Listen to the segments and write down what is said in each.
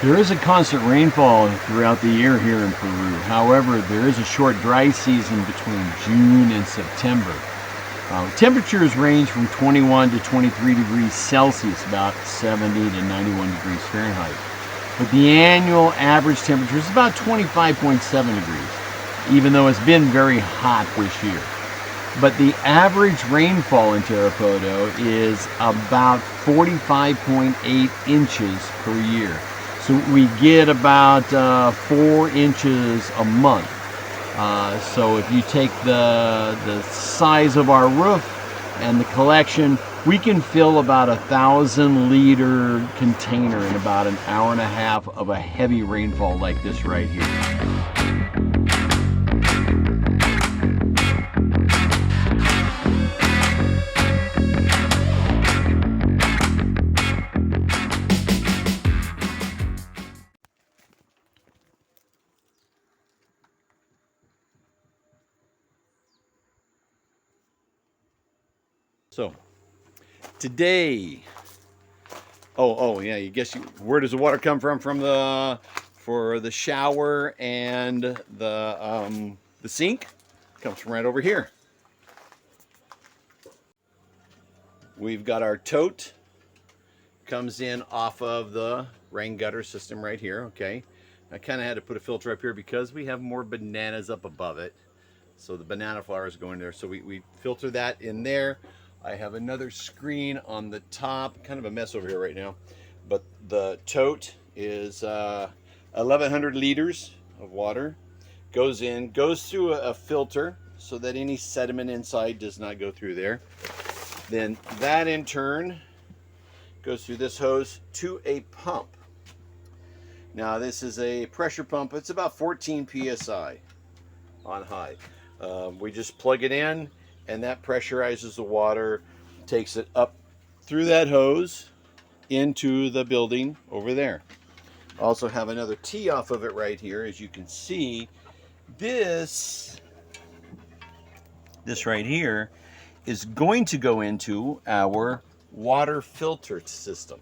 There is a constant rainfall throughout the year here in Peru. However, there is a short dry season between June and September. Temperatures range from 21 to 23 degrees Celsius, about 70 to 91 degrees Fahrenheit. But the annual average temperature is about 25.7 degrees, even though it's been very hot this year. But the average rainfall in Tarapoto is about 45.8 inches per year. So we get about 4 inches a month. So if you take the size of our roof and the collection, we can fill about 1,000-liter container in about an hour and a half of a heavy rainfall like this right here. So today, yeah, where does the water come from? For the shower and the sink, comes from right over here. We've got our tote, comes in off of the rain gutter system right here. Okay, I kind of had to put a filter up here because we have more bananas up above it, so the banana flowers go in there, so we filter that in there. I have another screen on the top, kind of a mess over here right now, but the tote is 1,100 liters of water, goes through a filter so that any sediment inside does not go through there. Then that in turn goes through this hose to a pump. Now this is a pressure pump. It's about 14 psi on high. We just plug it in, and that pressurizes the water, takes it up through that hose into the building over there. Also have another tee off of it right here. As you can see, this right here is going to go into our water filter system,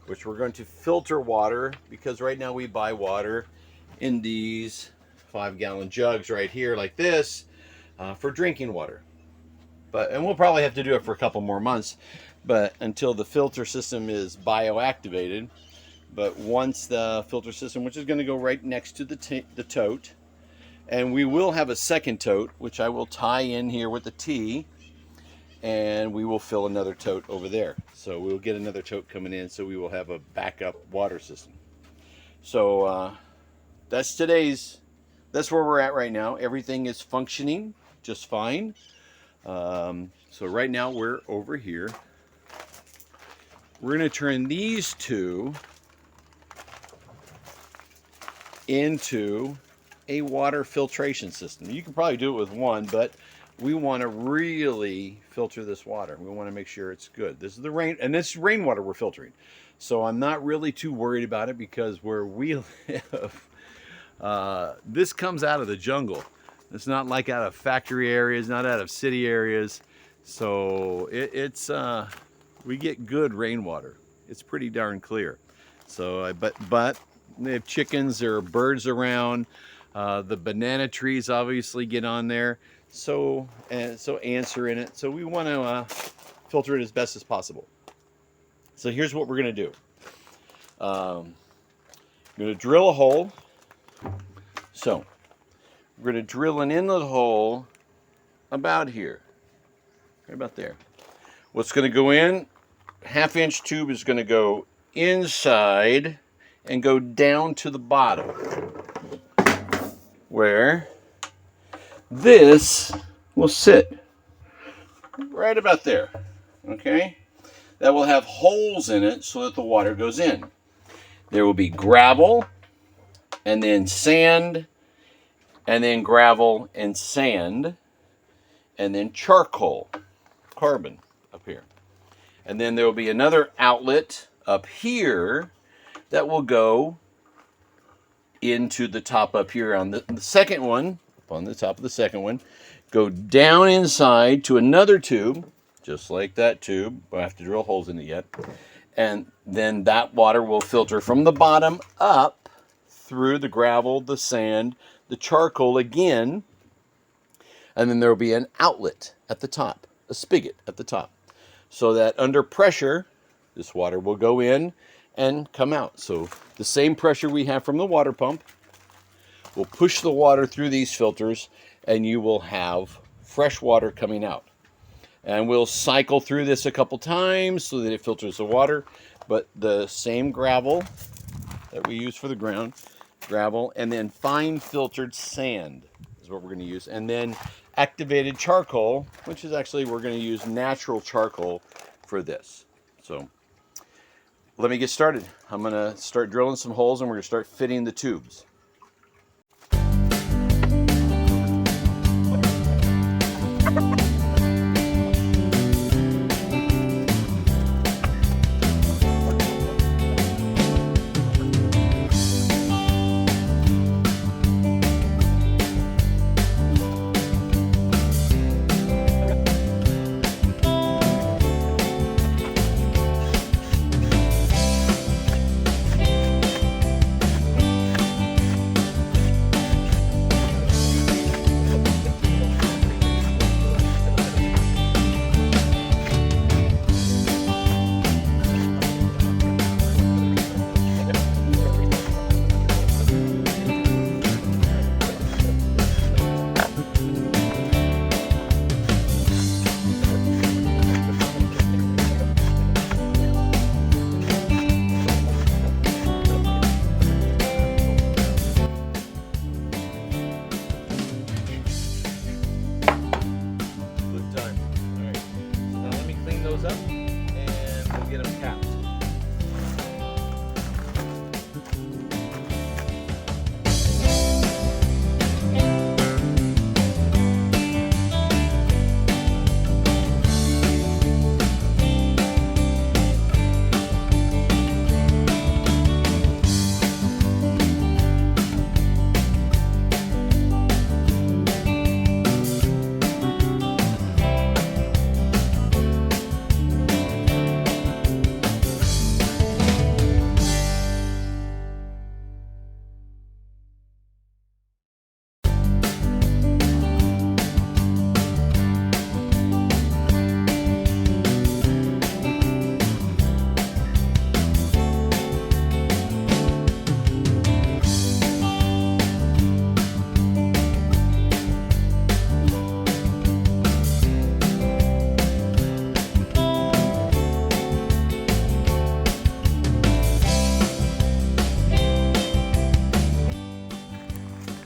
which we're going to filter water, because right now we buy water in these 5-gallon jugs right here like this for drinking water. And we'll probably have to do it for a couple more months, but until the filter system is bioactivated. But once the filter system, which is going to go right next to the tote, and we will have a second tote, which I will tie in here with the T, and we will fill another tote over there. So we'll get another tote coming in, so we will have a backup water system. So that's where we're at right now. Everything is functioning just fine. So right now we're over here. We're going to turn these two into a water filtration system. You can probably do it with one, but we want to really filter this water. We want to make sure it's good. This is the rain, and this rainwater we're filtering. So I'm not really too worried about it, because where we live, this comes out of the jungle. It's not like out of factory areas, not out of city areas. So it's we get good rainwater. It's pretty darn clear. So but they have chickens, there are birds around. The banana trees obviously get on there. So ants are in it. So we want to filter it as best as possible. So here's what we're going to do. I'm going to drill a hole. So we're going to drill an inlet hole about here, right about there. What's going to go in? 1/2-inch tube is going to go inside and go down to the bottom, where this will sit right about there. Okay, that will have holes in it so that the water goes in. There will be gravel, and then sand, and then gravel and sand, and then charcoal, carbon up here. And then there will be another outlet up here that will go into the top up here on the second one, on the top of the second one, go down inside to another tube, just like that tube. I have to drill holes in it yet. And then that water will filter from the bottom up through the gravel, the sand, the charcoal again, and then there will be an outlet at the top, a spigot at the top, so that under pressure, this water will go in and come out. So the same pressure we have from the water pump will push the water through these filters, and you will have fresh water coming out. And we'll cycle through this a couple times so that it filters the water, but the same gravel that we use for the ground, gravel, and then fine filtered sand is what we're going to use, and then activated charcoal, which is actually, we're going to use natural charcoal for this. So let me get started. I'm going to start drilling some holes, and we're going to start fitting the tubes. Up and we'll get them capped.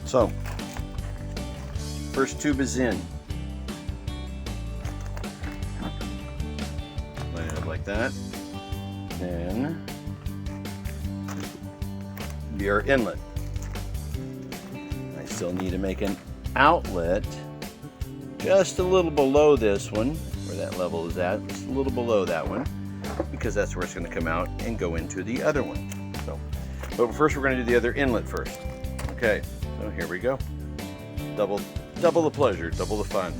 So, first tube is in. Line it up like that. Then, be our inlet. I still need to make an outlet just a little below this one, where that level is at, just a little below that one, because that's where it's going to come out and go into the other one. So, but first we're going to do the other inlet first. Okay. So here we go. Double the pleasure, double the fun.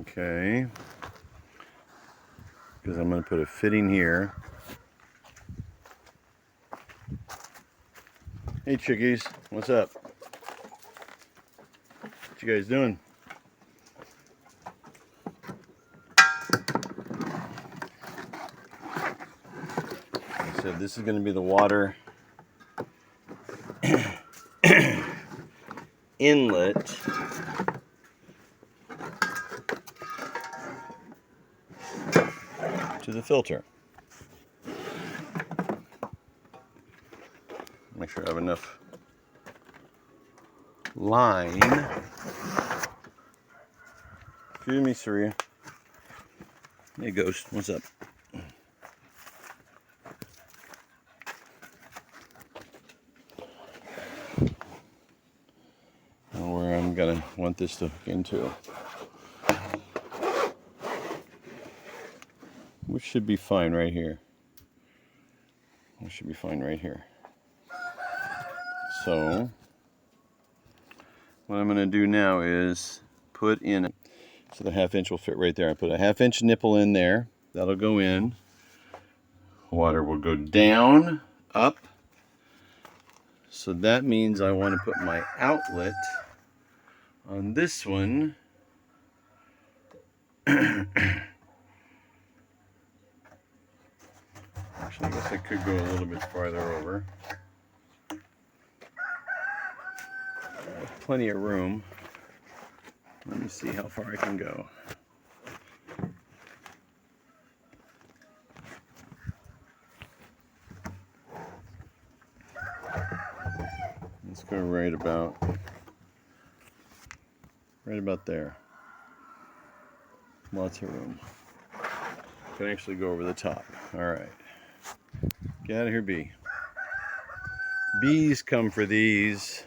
Okay, because I'm going to put a fitting here. Hey chickies, what's up? What you guys doing? Like I said, this is going to be the water inlet to the filter. Make sure I have enough line. Excuse me, Surya. Hey, Ghost, what's up? And where I'm gonna want this to hook into, which should be fine right here. It should be fine right here. So what I'm gonna do now is put in, so the 1/2 inch will fit right there. I put a 1/2 inch nipple in there. That'll go in. Water will go down, up. So that means I want to put my outlet on this one. Actually, I guess I could go a little bit farther over. Plenty of room. Let me see how far I can go. Let's go right about there. Lots of room. Can actually go over the top. All right. Get out of here, bee. Bees come for these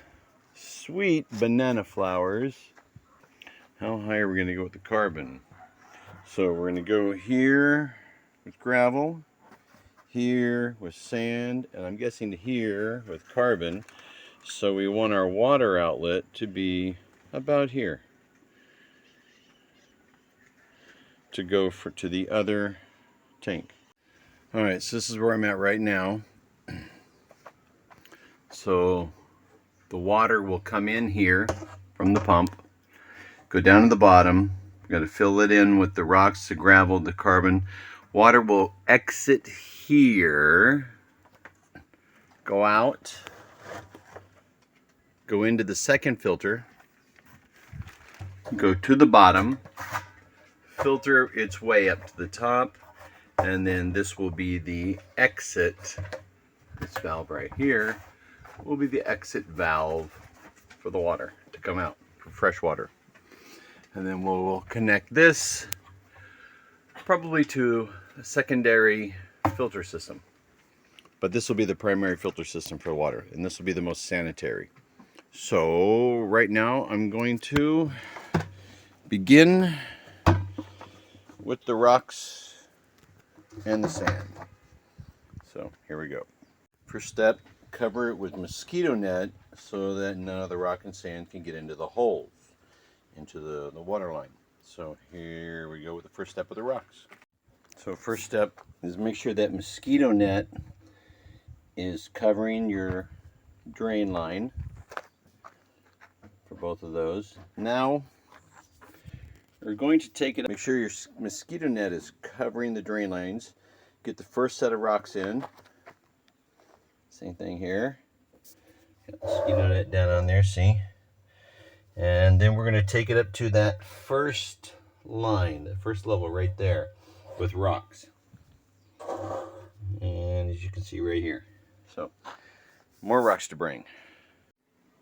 sweet banana flowers. How high are we going to go with the carbon? So we're going to go here with gravel, here with sand, and I'm guessing here with carbon. So we want our water outlet to be about here, to go to the other tank. All right, so this is where I'm at right now. So the water will come in here from the pump, go down to the bottom. We've got to fill it in with the rocks, the gravel, the carbon. Water will exit here, go out, go into the second filter, go to the bottom, filter its way up to the top, and then this will be the exit. This valve right here will be the exit valve for the water to come out, for fresh water. And then we'll connect this probably to a secondary filter system. But this will be the primary filter system for water, and this will be the most sanitary. So right now I'm going to begin with the rocks and the sand. So here we go. First step, cover it with mosquito net so that none of the rock and sand can get into the holes, into the water line. So here we go with the first step of the rocks. So first step is make sure that mosquito net is covering your drain line for both of those. Now we're going to take it, make sure your mosquito net is covering the drain lines. Get the first set of rocks in. Same thing here. Got the mosquito net down on there, see? And then we're going to take it up to that first line, the first level right there with rocks. And as you can see right here. So, more rocks to bring.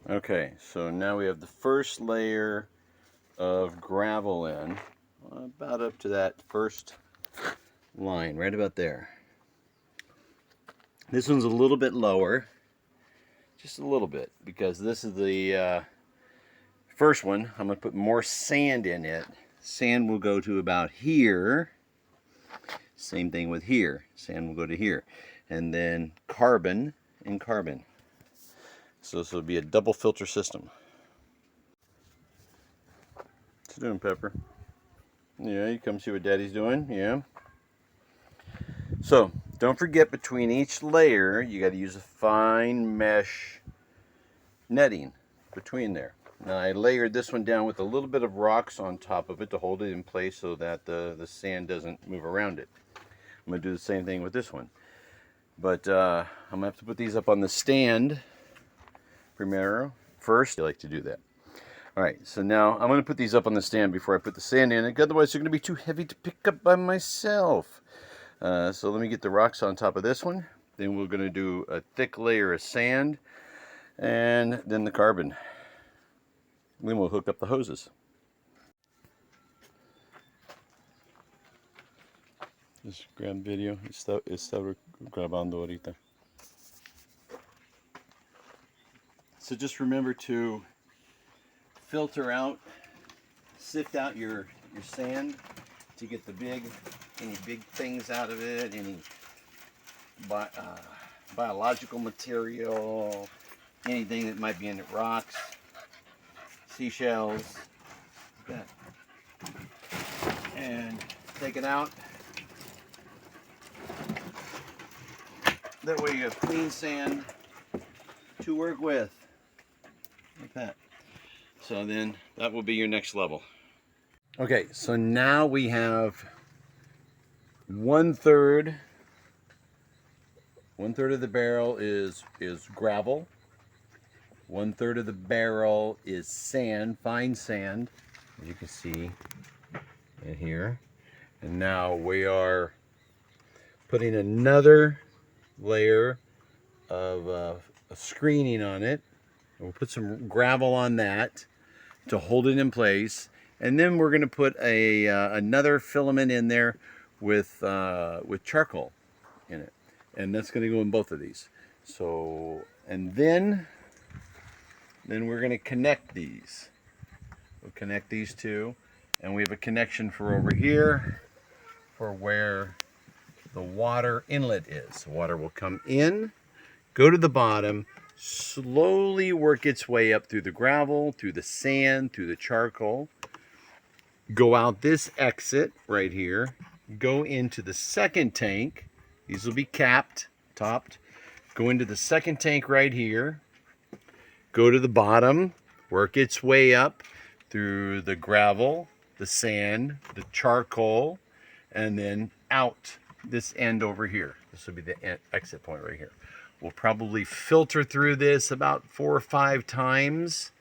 Okay, so now we have the first layer of gravel in, about up to that first line, right about there. This one's a little bit lower, just a little bit, because this is the first one. I'm going to put more sand in it. Sand will go to about here. Same thing with here. Sand will go to here. And then carbon and carbon. So this will be a double filter system. What's you doing, Pepper? Yeah, you come see what Daddy's doing? Yeah. So, don't forget, between each layer, you got to use a fine mesh netting between there. Now, I layered this one down with a little bit of rocks on top of it to hold it in place so that the sand doesn't move around it. I'm going to do the same thing with this one. But I'm going to have to put these up on the stand primero first. I like to do that. All right, so now I'm going to put these up on the stand before I put the sand in it. Otherwise, they're going to be too heavy to pick up by myself. So let me get the rocks on top of this one, Then we're going to do a thick layer of sand, and then the carbon. Then we'll hook up the hoses. Just grab video. Está grabando ahorita. So just remember to filter out, sift out your sand to get any big things out of it, any biological material, anything that might be in it, rocks, seashells, like that. And take it out. That way you have clean sand to work with, like that. So then that will be your next level. Okay, so now we have 1/3 of the barrel is gravel. 1/3 of the barrel is sand, fine sand, as you can see in here. And now we are putting another layer of a screening on it. We'll put some gravel on that to hold it in place, and then we're going to put another filament in there with charcoal in it, and that's going to go in both of these. So, and then we're going to connect these. We'll connect these two, and we have a connection for over here for where the water inlet is. The water will come in, go to the bottom, slowly work its way up through the gravel, through the sand, through the charcoal, go out this exit right here, go into the second tank. These will be capped, topped. Go into the second tank right here, go to the bottom, work its way up through the gravel, the sand, the charcoal, and then out this end over here. This will be the exit point right here. We'll probably filter through this about 4 or 5 times.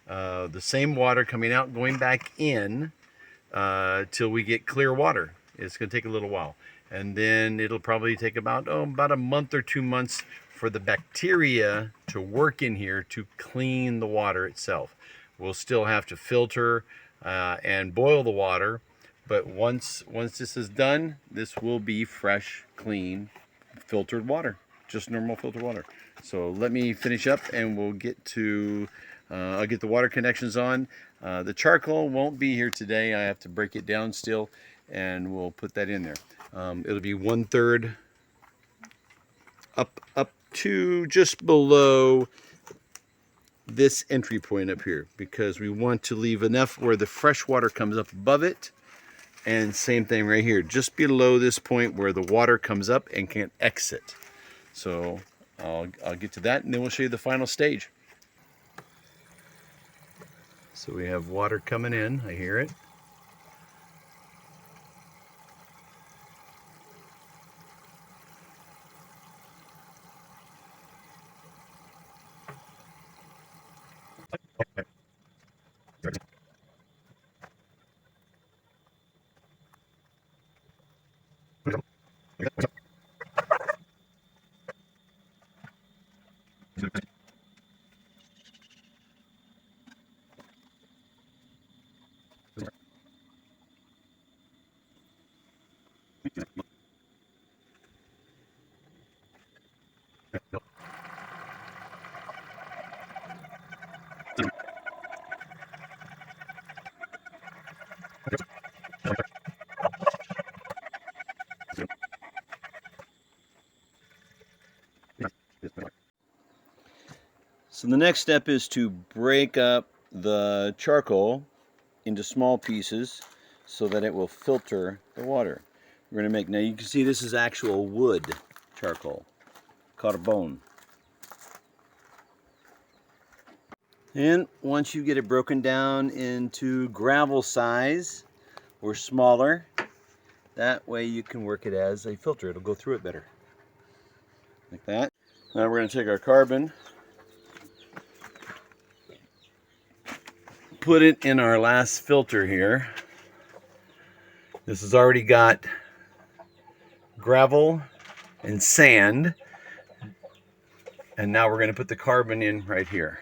The same water coming out, going back in till we get clear water. It's going to take a little while. And then it'll probably take about a month or 2 months for the bacteria to work in here to clean the water itself. We'll still have to filter and boil the water. But once this is done, this will be fresh, clean, filtered water, just normal filtered water. So let me finish up, and we'll get to. I'll get the water connections on. The charcoal won't be here today. I have to break it down still, and we'll put that in there. It'll be 1/3 up to just below this entry point up here, because we want to leave enough where the fresh water comes up above it. And same thing right here, just below this point where the water comes up and can't exit. So I'll get to that, and then we'll show you the final stage. So we have water coming in, I hear it. So the next step is to break up the charcoal into small pieces so that it will filter the water. We're going to make, now you can see this is actual wood charcoal, carbone. And once you get it broken down into gravel size or smaller, that way you can work it as a filter. It'll go through it better, like that. Now we're going to take our carbon, put it in our last filter here. This has already got gravel and sand, And now we're going to put the carbon in right here.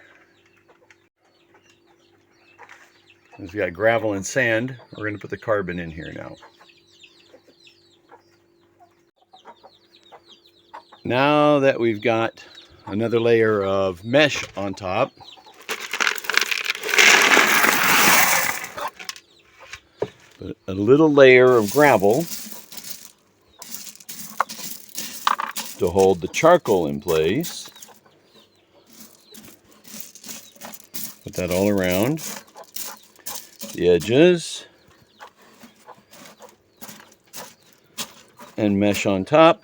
Since we got gravel and sand, we're going to put the carbon in here now. Now that we've got another layer of mesh on top, put a little layer of gravel to hold the charcoal in place. Put that all around the edges. And mesh on top,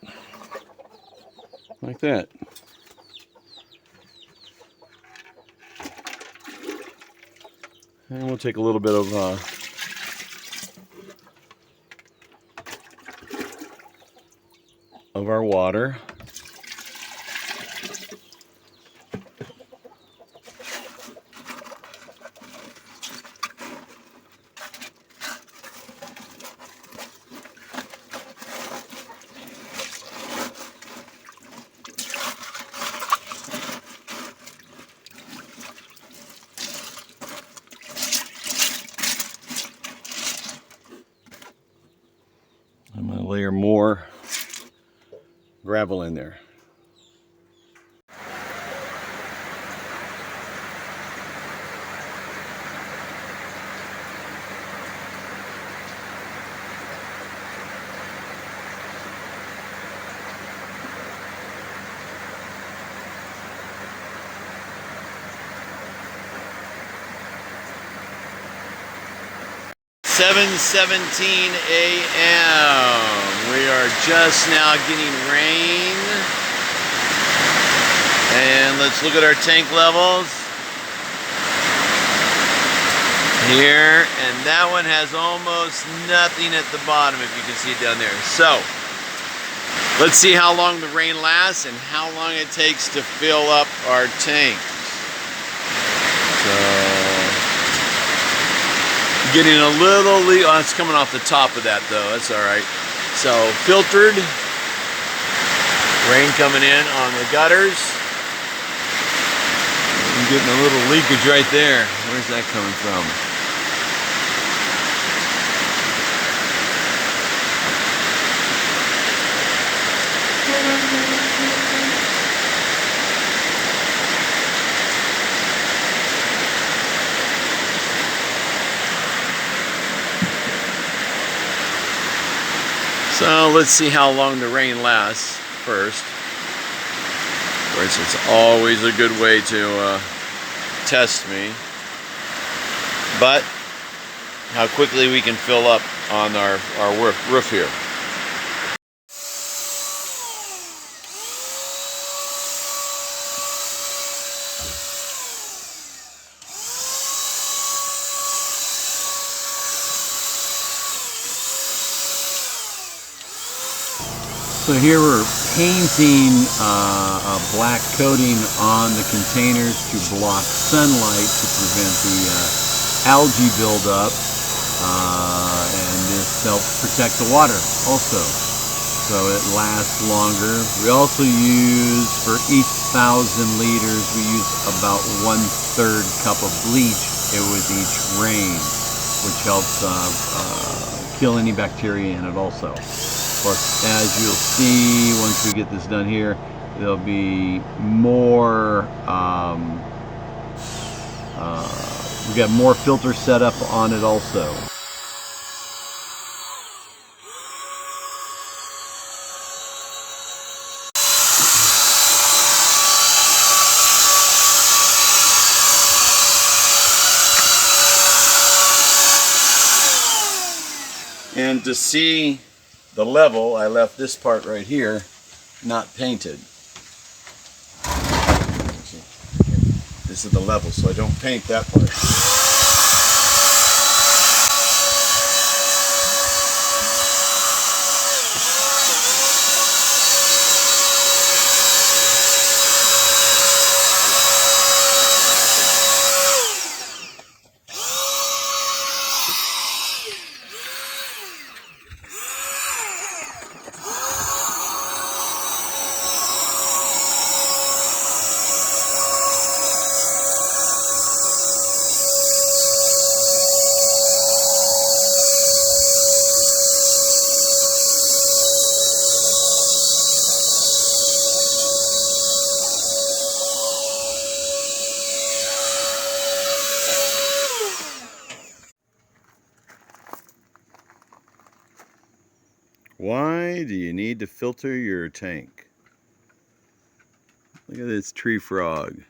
like that. And we'll take a little bit of our water. I'm going to layer more gravel in there. "7:17 a.m. We are just now getting rain. And let's look at our tank levels. Here, and that one has almost nothing at the bottom, if you can see it down there. So, let's see how long the rain lasts and how long it takes to fill up our tank. So, getting a little leak. Oh, it's coming off the top of that though. That's all right. So, filtered. Rain coming in on the gutters. I'm getting a little leakage right there. Where's that coming from? So let's see how long the rain lasts first. Of course, it's always a good way to test me. But how quickly we can fill up on our roof here. So here we're painting a black coating on the containers to block sunlight to prevent the algae buildup, and this helps protect the water also, so it lasts longer. We also use, for each 1,000 liters, we use about 1/3 cup of bleach with each rain, which helps kill any bacteria in it also. Plus, as you'll see, once we get this done here, there'll be more, we got more filters set up on it also. And to see the level, I left this part right here not painted. This is the level, so I don't paint that part. Why do you need to filter your tank? Look at this tree frog.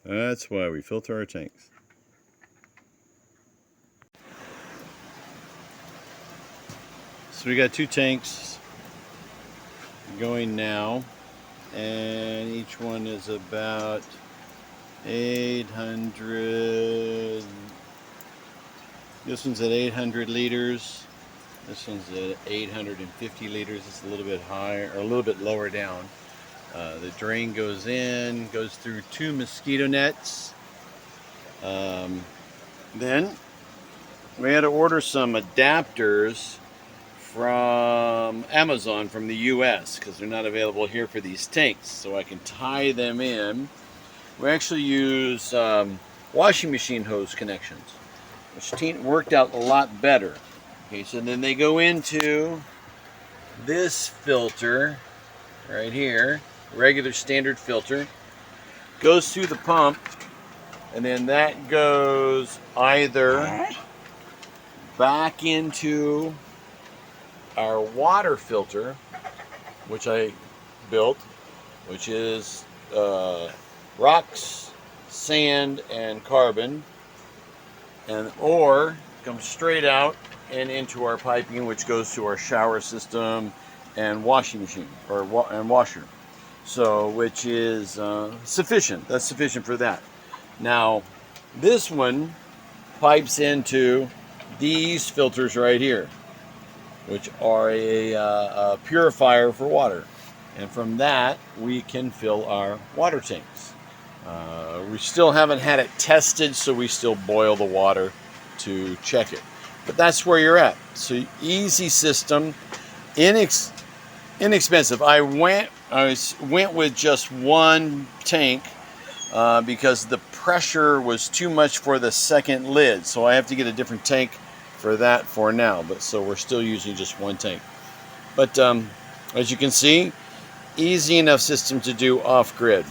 That's why we filter our tanks. So we got 2 tanks going now, and each one is about 800. This one's at 800 liters. This one's at 850 liters. It's a little bit higher, or a little bit lower down. The drain goes in, goes through 2 mosquito nets. Then we had to order some adapters from Amazon from the US because they're not available here for these tanks, so I can tie them in. We actually use washing machine hose connections, which worked out a lot better. Okay, so then they go into this filter right here, regular standard filter, goes through the pump, and then that goes either back into our water filter, which I built, which is rocks, sand, and carbon, or comes straight out and into our piping, which goes to our shower system and washing machine and washer. So, which is sufficient. That's sufficient for that. Now, this one pipes into these filters right here, which are a purifier for water. And from that, we can fill our water tanks. We still haven't had it tested, so we still boil the water to check it. But that's where you're at. So easy system, inexpensive. I went with just 1 tank because the pressure was too much for the second lid. So I have to get a different tank for that for now. But so we're still using just 1 tank. But as you can see, easy enough system to do off-grid.